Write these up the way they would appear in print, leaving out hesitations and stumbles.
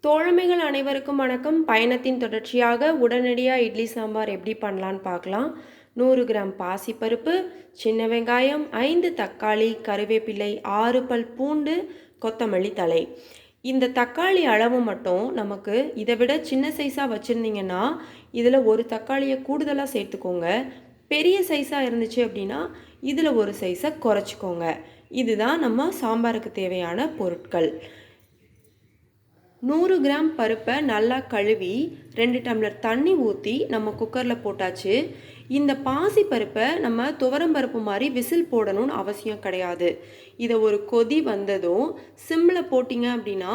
தோழமைகள் அனைவருக்கும் வணக்கம். பயணத்தின் தொடர்ச்சியாக உடனடியாக இட்லி சாம்பார் எப்படி பண்ணலான்னு பார்க்கலாம். 100 கிராம் பாசிப்பருப்பு, சின்ன வெங்காயம், 5 தக்காளி, கருவேப்பிலை, 6 பல் பூண்டு, கொத்தமல்லி தழை. இந்த தக்காளி அளவு மட்டும் நமக்கு இதை விட சின்ன சைஸாக வச்சுருந்தீங்கன்னா இதில் ஒரு தக்காளியை கூடுதலாக சேர்த்துக்கோங்க. பெரிய சைஸாக இருந்துச்சு அப்படின்னா இதில் ஒரு சைஸை குறைச்சிக்கோங்க. இதுதான் நம்ம சாம்பாருக்கு தேவையான பொருட்கள். 100 கிராம் பருப்பை நல்லா கழுவி 2 டம்ளர் தண்ணி ஊற்றி நம்ம குக்கரில் போட்டாச்சு. இந்த பாசி பருப்பை நம்ம துவரம் பருப்பு மாதிரி விசில் போடணும்னு அவசியம் கிடையாது. இதை ஒரு கொதி வந்ததும் சிம்மில் போட்டிங்க அப்படின்னா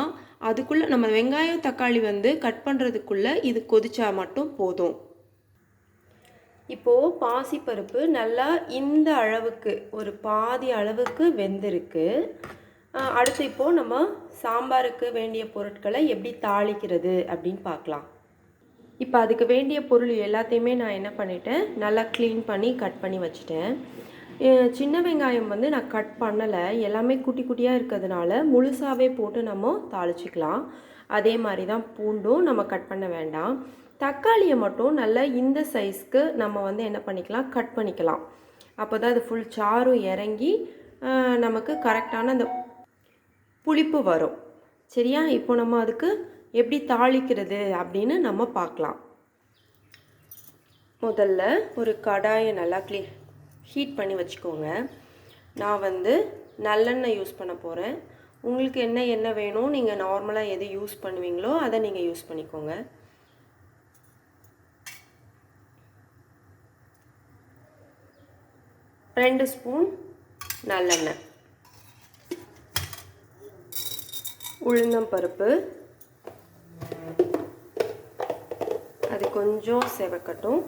அதுக்குள்ளே நம்ம வெங்காயம் தக்காளி கட் பண்ணுறதுக்குள்ளே இது கொதிச்சா மட்டும் போதும். இப்போது பாசிப்பருப்பு நல்லா இந்த அளவுக்கு ஒரு பாதி அளவுக்கு வெந்திருக்கு. அடுத்து இப்போது நம்ம சாம்பாருக்கு வேண்டிய பொருட்களை எப்படி தாளிக்கிறது அப்படின்னு பார்க்கலாம். இப்போ அதுக்கு வேண்டிய பொருள் எல்லாத்தையுமே நான் என்ன பண்ணிட்டேன், நல்லா க்ளீன் பண்ணி கட் பண்ணி வச்சுட்டேன். சின்ன வெங்காயம் நான் கட் பண்ணலை, எல்லாமே குட்டி குட்டியாக இருக்கிறதுனால முழுசாகவே போட்டு நம்ம தாளிச்சிக்கலாம். அதே மாதிரி தான் பூண்டும் நம்ம கட் பண்ண வேண்டாம். தக்காளியை மட்டும் நல்லா இந்த சைஸ்க்கு நம்ம என்ன பண்ணிக்கலாம், கட் பண்ணிக்கலாம். அப்போ தான் அது ஃபுல் சாரும் இறங்கி நமக்கு கரெக்டான அந்த புளிப்பு வரும். சரியா? இப்போ நம்ம அதுக்கு எப்படி தாளிக்கிறது அப்படின்னு நம்ம பார்க்கலாம். முதல்ல ஒரு கடாயை நல்லா ஹீட் பண்ணி வச்சுக்கோங்க. நான் நல்லெண்ணெய் யூஸ் பண்ண போகிறேன். உங்களுக்கு என்ன எண்ணெய் வேணும், நீங்கள் நார்மலாக எது யூஸ் பண்ணுவீங்களோ அதை நீங்கள் யூஸ் பண்ணிக்கோங்க. ரெண்டு ஸ்பூன் நல்லெண்ணெய், உளுந்தம்பருப்பு அது கொஞ்சம் செவக்கட்டும்.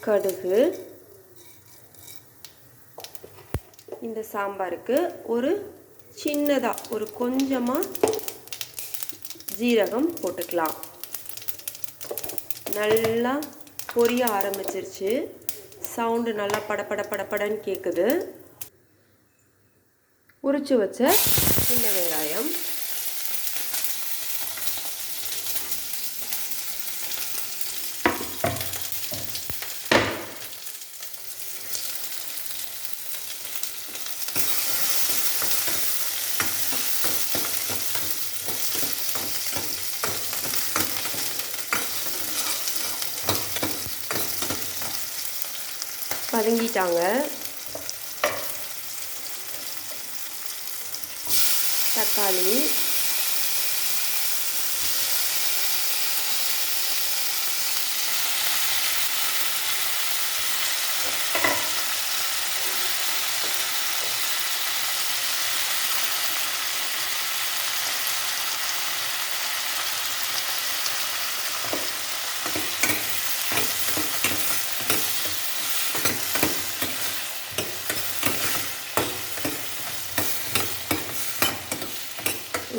கடுகு, இந்த சாம்பாருக்கு ஒரு சின்னதாக ஒரு கொஞ்சமாக ஜீரகம் போட்டுக்கலாம். நல்லா பொரிய ஆரம்பிச்சிருச்சு. சவுண்டு நல்லா படப்படன்னு கேட்குது. உரிச்சு வச்ச சின்ன வெங்காயம், வதங்கிட்டாங்க. தக்காளி,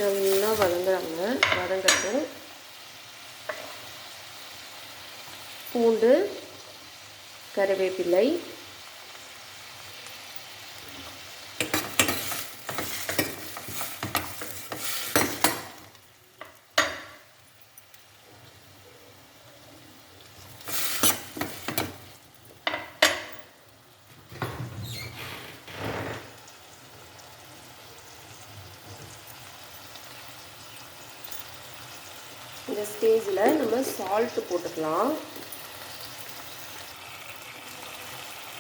நல்லா வதங்கட்டும். பூண்டு, கருவேப்பிலை, இந்த ஸ்டேஜில் நம்ம சால்ட்டு போட்டுக்கலாம்.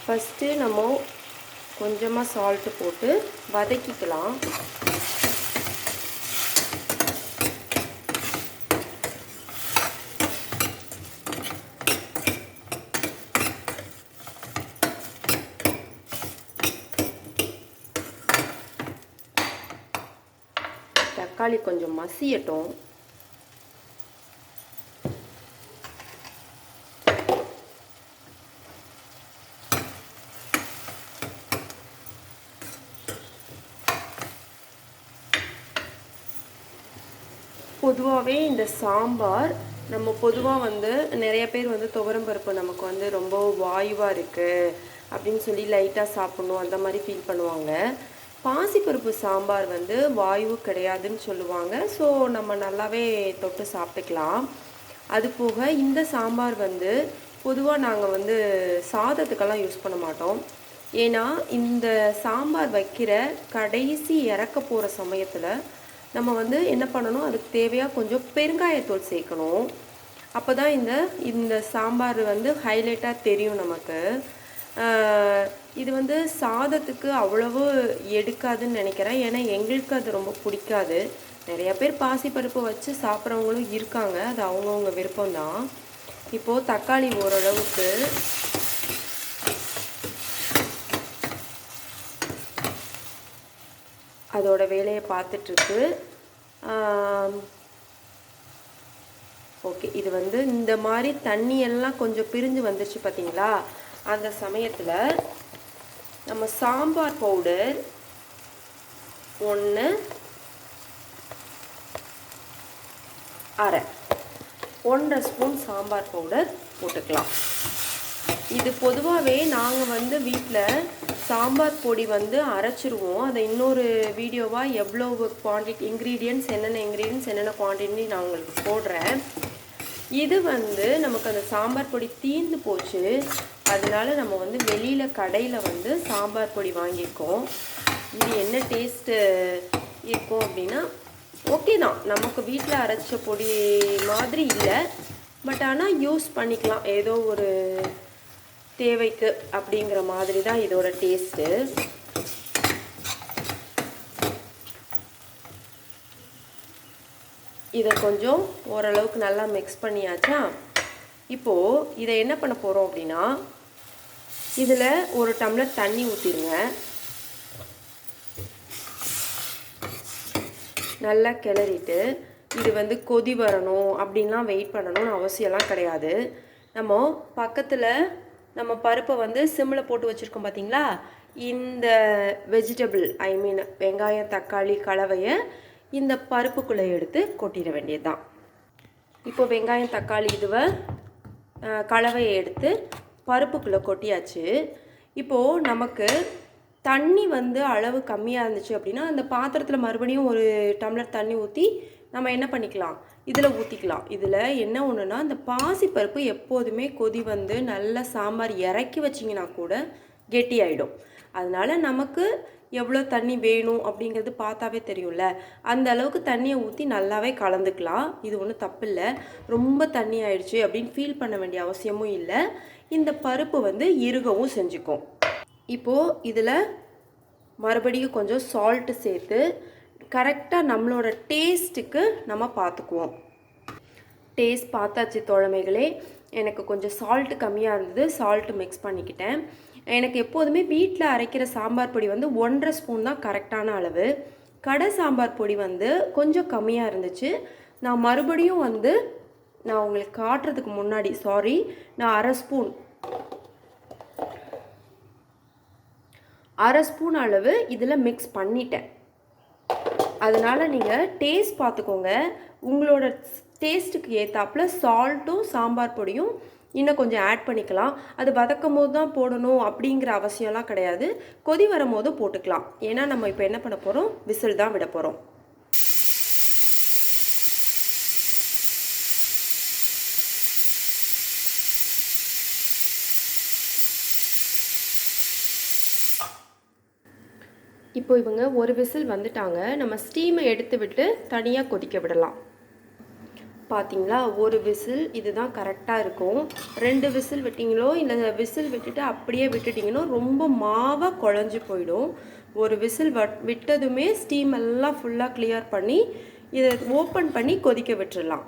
ஃபஸ்ட்டு நம்ம கொஞ்சமாக சால்ட்டு போட்டு வதக்கிக்கலாம். தக்காளி கொஞ்சம் மசியட்டும். பொதுவாகவே இந்த சாம்பார் நம்ம பொதுவாக நிறைய பேர் துவரம் பருப்பு நமக்கு ரொம்ப வாயுவாக இருக்குது அப்படின்னு சொல்லி லைட்டாக சாப்பிட்ணும் அந்த மாதிரி ஃபீல் பண்ணுவாங்க. பாசிப்பருப்பு சாம்பார் வந்து வாயு கிடையாதுன்னு சொல்லுவாங்க. ஸோ நம்ம நல்லாவே தொட்டு சாப்பிட்டுக்கலாம். அது போக இந்த சாம்பார் வந்து பொதுவாக நாங்கள் வந்து சாதத்துக்கெல்லாம் யூஸ் பண்ண மாட்டோம். ஏன்னா இந்த சாம்பார் வைக்கிற கடைசி இறக்க போகிற சமயத்தில் நம்ம வந்து என்ன பண்ணணும், அதுக்கு தேவையாக கொஞ்சம் பெருங்காயத்தூள் சேர்க்கணும். அப்போ தான் இந்த இந்த சாம்பார் வந்து ஹைலைட்டாக தெரியும் நமக்கு. இது வந்து சாதத்துக்கு அவ்வளவு எடுக்காதுன்னு நினைக்கிறேன். ஏன்னா எங்களுக்கு அது ரொம்ப பிடிக்காது. நிறைய பேர் பாசிப்பருப்பு வச்சு சாப்பிட்றவங்களும் இருக்காங்க. அது அவங்கவுங்க விருப்பம்தான். இப்போது தக்காளி ஓரளவுக்கு அதோட வேலையை பார்த்துட்ருக்கு. ஓகே, இது வந்து இந்த மாதிரி தண்ணியெல்லாம் கொஞ்சம் பிரிஞ்சு வந்துருச்சு பார்த்தீங்களா? அந்த சமயத்தில் நம்ம sambar powder 1 spoon sambar powder போட்டுக்கலாம். இது பொதுவாகவே நாங்கள் வந்து வீட்டில் சாம்பார் பொடி வந்து அரைச்சிருவோம். அதை இன்னொரு வீடியோவாக எவ்வளோ குவான்டிட்டி இன்க்ரீடியன்ட்ஸ் என்னென்ன குவான்டிட்டி நான் உங்களுக்கு போடுறேன். இது வந்து நமக்கு அந்த சாம்பார் பொடி தீர்ந்து போச்சு. அதனால நம்ம வந்து வெளியில் கடையில் வந்து சாம்பார் பொடி வாங்கியிருக்கோம். இது என்ன டேஸ்ட்டு இருக்கும் அப்படின்னா, ஓகே தான், நமக்கு வீட்டில் அரைச்ச பொடி மாதிரி இல்லை. பட் ஆனால் யூஸ் பண்ணிக்கலாம், ஏதோ ஒரு தேவைக்கு அப்படிங்கிற மாதிரி தான் இதோட டேஸ்ட்டு. இதை கொஞ்சம் ஓரளவுக்கு நல்லா மிக்ஸ் பண்ணியாச்சா? இப்போது இதை என்ன பண்ண போகிறோம் அப்படின்னா, இதில் 1 டம்ளர் தண்ணி ஊற்றிடுங்க. நல்லா கிளறிட்டு, இது வந்து கொதி வரணும் அப்படின்லாம் வெயிட் பண்ணணும்னு அவசியம்லாம் கிடையாது. நம்ம பக்கத்தில் நம்ம பருப்பை வந்து சிம்மில் போட்டு வச்சுருக்கோம் பார்த்தீங்களா? இந்த வெஜிடபிள் வெங்காயம் தக்காளி கலவையை இந்த பருப்புக்குள்ளே எடுத்து கொட்டிட வேண்டியது தான். இப்போ வெங்காயம் தக்காளி இதுவை கலவையை எடுத்து பருப்புக்குள்ளே கொட்டியாச்சு. இப்போது நமக்கு தண்ணி வந்து அளவு கம்மியாக இருந்துச்சு அப்படின்னா, அந்த பாத்திரத்தில் மறுபடியும் 1 டம்ளர் தண்ணி ஊற்றி நம்ம என்ன பண்ணிக்கலாம், இதில் ஊற்றிக்கலாம். இதில் என்ன ஒன்றுனா, இந்த பாசிப்பருப்பு எப்போதுமே கொதி வந்து நல்லா சாம்பார் இறக்கி வச்சிங்கன்னா கூட கெட்டி ஆகிடும். அதனால் நமக்கு எவ்வளோ தண்ணி வேணும் அப்படிங்கிறது பார்த்தாவே தெரியும்ல. அந்த அளவுக்கு தண்ணியை ஊற்றி நல்லாவே கலந்துக்கலாம். இது ஒன்றும் தப்பு இல்லை. ரொம்ப தண்ணி ஆயிடுச்சு அப்படின்னு ஃபீல் பண்ண வேண்டிய அவசியமும் இல்லை. இந்த பருப்பு வந்து இறுகவும் செஞ்சுக்கும். இப்போது இதில் மறுபடியும் கொஞ்சம் சால்ட்டு சேர்த்து கரெக்டாக நம்மளோட டேஸ்ட்டுக்கு நம்ம பார்த்துக்குவோம். டேஸ்ட் பார்த்தாச்சு தோழமைகளே. எனக்கு கொஞ்சம் சால்ட்டு கம்மியாக இருந்தது, சால்ட்டு மிக்ஸ் பண்ணிக்கிட்டேன். எனக்கு எப்போதுமே வீட்டில் அரைக்கிற சாம்பார் பொடி வந்து 1.5 ஸ்பூன் தான் கரெக்டான அளவு. கடை சாம்பார் பொடி வந்து கொஞ்சம் கம்மியாக இருந்துச்சு. நான் மறுபடியும் வந்து நான் உங்களுக்கு காட்டுறதுக்கு முன்னாடி நான் அரை ஸ்பூன் அளவு இதில் மிக்ஸ் பண்ணிட்டேன். அதனால் நீங்கள் டேஸ்ட் பார்த்துக்கோங்க. உங்களோட டேஸ்ட்டுக்கு ஏற்றாப்புல சால்ட்டும் சாம்பார் பொடியும் இன்னும் கொஞ்சம் ஆட் பண்ணிக்கலாம். அது வதக்கும் போது தான் போடணும் அப்படிங்கிற அவசியம்லாம் கிடையாது. கொதி வரும் போது போட்டுக்கலாம். ஏன்னா நம்ம இப்போ என்ன பண்ண போகிறோம், விசில் தான் விட போகிறோம். இப்போ இவங்க 1 விசில் வந்துட்டாங்க. நம்ம ஸ்டீமை எடுத்து விட்டு தனியாக கொதிக்க விடலாம். பார்த்தீங்களா, 1 விசில் இதுதான் கரெக்டாக இருக்கும். 2 விசில் விட்டிங்களோ இல்லை விசில் விட்டுட்டு அப்படியே விட்டுட்டிங்களோ ரொம்ப மாவாக குழஞ்சி போயிடும். 1 விசில் விட்டதுமே ஸ்டீம் எல்லாம் ஃபுல்லாக கிளியர் பண்ணி இதை ஓப்பன் பண்ணி கொதிக்க விட்டுடலாம்.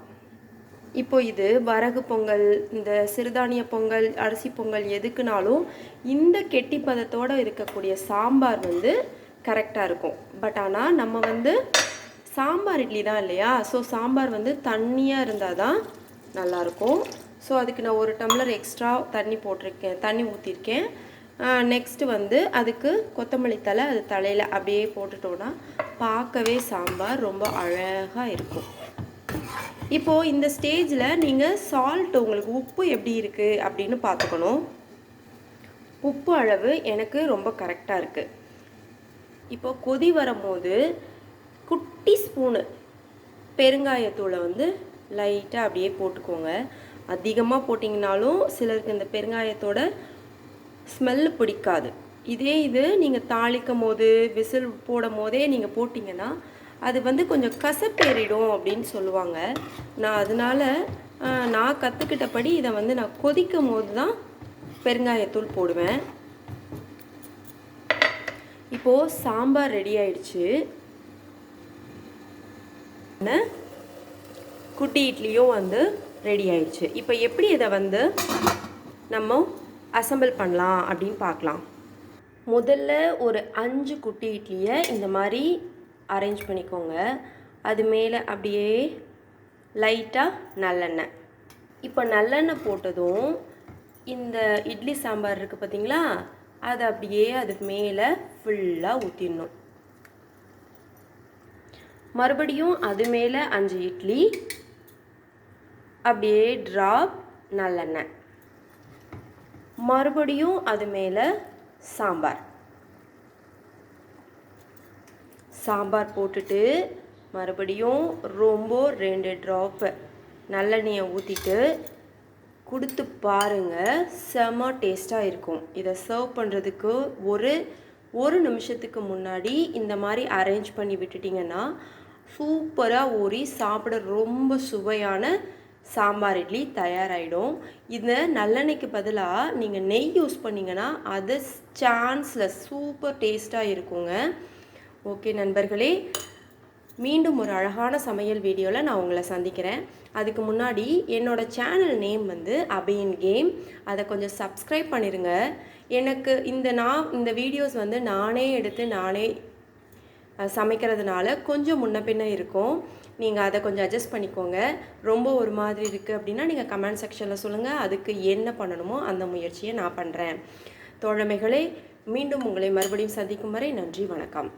இப்போ இது வரகு பொங்கல், இந்த சிறுதானிய பொங்கல், அரிசி பொங்கல் எதுக்குனாலும் இந்த கெட்டி பதத்தோடு இருக்கக்கூடிய சாம்பார் வந்து கரெக்டாக இருக்கும். பட் ஆனால் நம்ம வந்து சாம்பார் இட்லி தான் இல்லையா? ஸோ சாம்பார் வந்து தண்ணியாக இருந்தால் தான் நல்லாயிருக்கும். ஸோ அதுக்கு நான் 1 டம்ளர் எக்ஸ்ட்ரா தண்ணி ஊற்றிருக்கேன். நெக்ஸ்ட்டு வந்து அதுக்கு கொத்தமல்லி தழை, அது தலையில் அப்படியே போட்டுட்டோன்னா பார்க்கவே சாம்பார் ரொம்ப அழகாக இருக்கும். இப்போது இந்த ஸ்டேஜில் நீங்கள் சால்ட், உங்களுக்கு உப்பு எப்படி இருக்குது அப்படின்னு பார்த்துக்கணும். உப்பு அளவு எனக்கு ரொம்ப கரெக்டாக இருக்குது. இப்போ கொதி வரும்போது குட்டி ஸ்பூனு பெருங்காயத்தூளை வந்து லைட்டாக அப்படியே போட்டுக்கோங்க. அதிகமாக போட்டிங்கனாலும் சிலருக்கு இந்த பெருங்காயத்தோட ஸ்மெல்லு பிடிக்காது. இது நீங்கள் தாளிக்கும் போது விசில் போடும் போதே நீங்கள் போட்டிங்கன்னா அது வந்து கொஞ்சம் கசப்பேறிடும் அப்படின்னு சொல்லுவாங்க. நான் கற்றுக்கிட்டபடி இதை வந்து நான் கொதிக்கும் போது தான் பெருங்காயத்தூள் போடுவேன். இப்போது சாம்பார் ரெடி ஆயிடுச்சு. குட்டி இட்லியும் வந்து ரெடி ஆயிடுச்சு. இப்போ எப்படி இதை வந்து நம்ம அசம்பிள் பண்ணலாம் அப்படின்னு பார்க்கலாம். முதல்ல ஒரு 5 குட்டி இட்லியை இந்த மாதிரி அரேஞ்ச் பண்ணிக்கோங்க. அது மேலே அப்படியே லைட்டாக நல்லெண்ணெய். இப்போ நல்லெண்ணெய் போட்டதும் இந்த இட்லி சாம்பார் இருக்குது பார்த்தீங்களா, அதை அப்படியே அதுக்கு மேலே ஃபுல்லாக ஊற்றிடணும். மறுபடியும் அது மேலே 5 இட்லி, அப்படியே ட்ராப் நல்லெண்ணெய். மறுபடியும் அது மேலே சாம்பார் போட்டுட்டு மறுபடியும் ரொம்ப 2 ட்ராப்பு நல்லெண்ணெயை ஊற்றிட்டு கொடுத்து பாருங்கள். செம்ம டேஸ்ட்டாக இருக்கும். இதை சர்வ் பண்ணுறதுக்கு ஒரு நிமிஷத்துக்கு முன்னாடி இந்த மாதிரி அரேஞ்ச் பண்ணி விட்டுட்டிங்கன்னா சூப்பராக ஊறி சாப்பிட ரொம்ப சுவையான சாம்பார் இட்லி தயாராகிடும். இந்த நல்லெண்ணெய்க்கு பதிலாக நீங்கள் நெய் யூஸ் பண்ணிங்கன்னா அது சான்ஸில் சூப்பர் டேஸ்ட்டாக இருக்குங்க. ஓகே நண்பர்களே, மீண்டும் ஒரு அழகான சமையல் வீடியோவில் நான் உங்களை சந்திக்கிறேன். அதுக்கு முன்னாடி என்னோடய சேனல் நேம் வந்து அபியின் கேம். அதை கொஞ்சம் சப்ஸ்கிரைப் பண்ணிடுங்க. எனக்கு இந்த வீடியோஸ் வந்து நானே எடுத்து நானே சமைக்கிறதுனால கொஞ்சம் முன்ன பின்ன இருக்கும். நீங்கள் அதை கொஞ்சம் அட்ஜஸ்ட் பண்ணிக்கோங்க. ரொம்ப ஒரு மாதிரி இருக்குது அப்படின்னா நீங்கள் கமெண்ட் செக்ஷனில் சொல்லுங்கள். அதுக்கு என்ன பண்ணணுமோ அந்த முயற்சியை நான் பண்ணுறேன். தோழமைகளே, மீண்டும் உங்களை மறுபடியும் சந்திக்கும் வரை நன்றி, வணக்கம்.